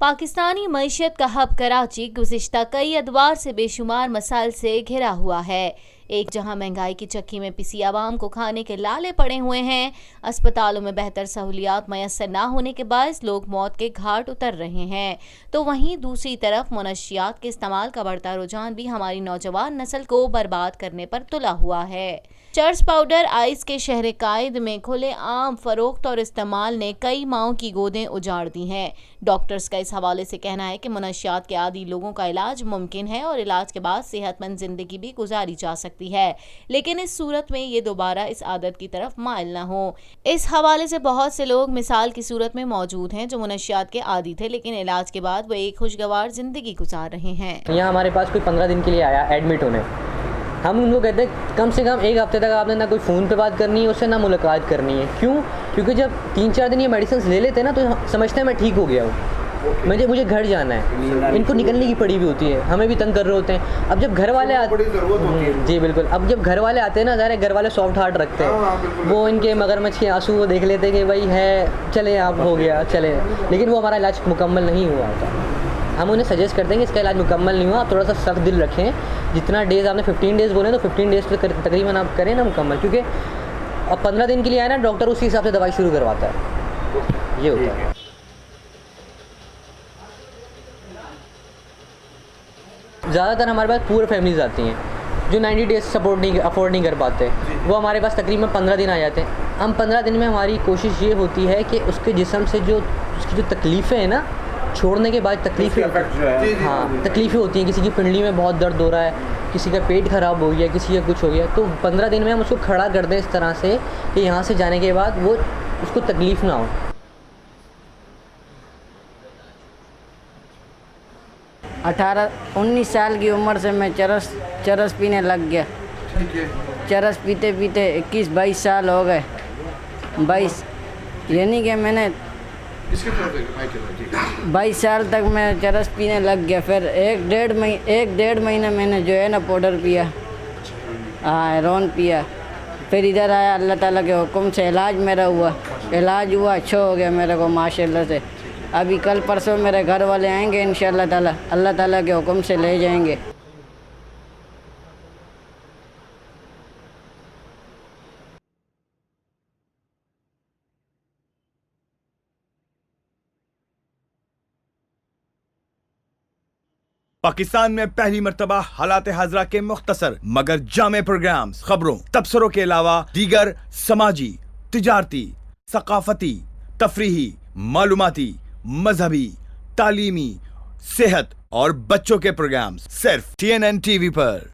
पाकिस्तानी मईशत का हब कराची गुज़िश्ता कई अदवार से बेशुमार मसाइल से घिरा हुआ है। एक जहां महंगाई की चक्की में पिसी आवाम को खाने के लाले पड़े हुए हैं, अस्पतालों में बेहतर सहूलियात मैसर ना होने के बायस लोग मौत के घाट उतर रहे हैं, तो वहीं दूसरी तरफ मुनशियात के इस्तेमाल का बढ़ता रुझान भी हमारी नौजवान नस्ल को बर्बाद करने पर तुला हुआ है। चर्च पाउडर आइस के शहर कायद में खुले आम फरोख्त और इस्तेमाल ने कई माओं की गोदें उजाड़ दी हैं। डॉक्टर्स का इस हवाले से कहना है कि मुनशियात के आदी लोगों का इलाज मुमकिन है और इलाज के बाद सेहतमंद जिंदगी भी गुजारी जा सकती है, लेकिन इस सूरत में ये दोबारा इस आदत की तरफ माइल न हो। इस हवाले से बहुत से लोग मिसाल की सूरत में मौजूद हैं जो मुनशियात के आदी थे, लेकिन इलाज के बाद वो एक खुशगवार जिंदगी गुजार रहे हैं। यहाँ हमारे पास कोई 15 दिन के लिए आया एडमिट होने, हम उनको कहते हैं कम से कम एक हफ्ते तक आपने ना कोई फ़ोन पे बात करनी है उससे, ना मुलाकात करनी है। क्यों? क्योंकि जब 3-4 दिन ये मेडिसिन ले लेते हैं ना तो समझते हैं मैं ठीक हो गया हूँ, मुझे घर जाना है। इनको निकलने की पड़ी भी होती है, हमें भी तंग कर रहे होते हैं। अब जब घर वाले आते हैं, जी बिल्कुल, अब जब घर वाले आते हैं ना, ज़ाहिर घर वाले सॉफ्ट हार्ट रखते हैं, वो इनके मगरमच्छ के आंसू वो देख लेते हैं कि भाई है चले आप हो गया चले, लेकिन वो हमारा इलाज मुकम्मल नहीं हुआ होता। हम उन्हें सजेस्ट करते हैं कि इसका इलाज मुकम्मल नहीं हुआ, आप थोड़ा सा सख्त दिल रखें। जितना डेज़ आपने 15 डेज़ बोले तो 15 डेज़ तो तकरीबन आप करें ना मुकम्मल, क्योंकि अब 15 दिन के लिए आए ना डॉक्टर उसी हिसाब से दवाई शुरू करवाता है। ये होता है। ज़्यादातर हमारे पास पूरे फैमिलीज आती हैं जो 90 डेज़ अफोर्ड नहीं कर पाते, वो हमारे पास तकरीबन 15 दिन आ जाते हैं। हम 15 दिन में हमारी कोशिश ये होती है कि उसके जिस्म से उसकी जो तकलीफ़ें हैं ना, छोड़ने के बाद तकलीफ़ें तकलीफ़ें होती हैं। किसी की पिंडली में बहुत दर्द हो रहा है, किसी का पेट ख़राब हो गया, किसी का कुछ हो गया, तो 15 दिन में हम उसको खड़ा कर दें इस तरह से कि यहाँ से जाने के बाद वो उसको तकलीफ़ ना हो। अठारह 19 साल की उम्र से मैं चरस पीने लग गया। चरस पीते पीते 21-22 साल हो गए। 22 यानी कि मैंने 22 साल तक मैं चरस पीने लग गया। फिर एक डेढ़ महीना मैंने जो है ना पाउडर पिया, हेरोइन पिया। फिर इधर आया, अल्लाह ताला के हुक्म से इलाज मेरा हुआ, अच्छा हो गया मेरे को माशाल्लाह से। अभी कल परसों मेरे घर वाले आएंगे इंशाअल्लाह ताला, अल्लाह ताला के हुक्म से ले जाएंगे। पाकिस्तान में पहली मर्तबा हालात हाजरा के मुख्तसर मगर जामे प्रोग्राम्स, खबरों, तबसरों के अलावा दीगर समाजी, तिजारती, सकाफती, तफरीही, मालूमाती, मजहबी, तालीमी, सेहत और बच्चों के प्रोग्राम्स सिर्फ TNN TV पर।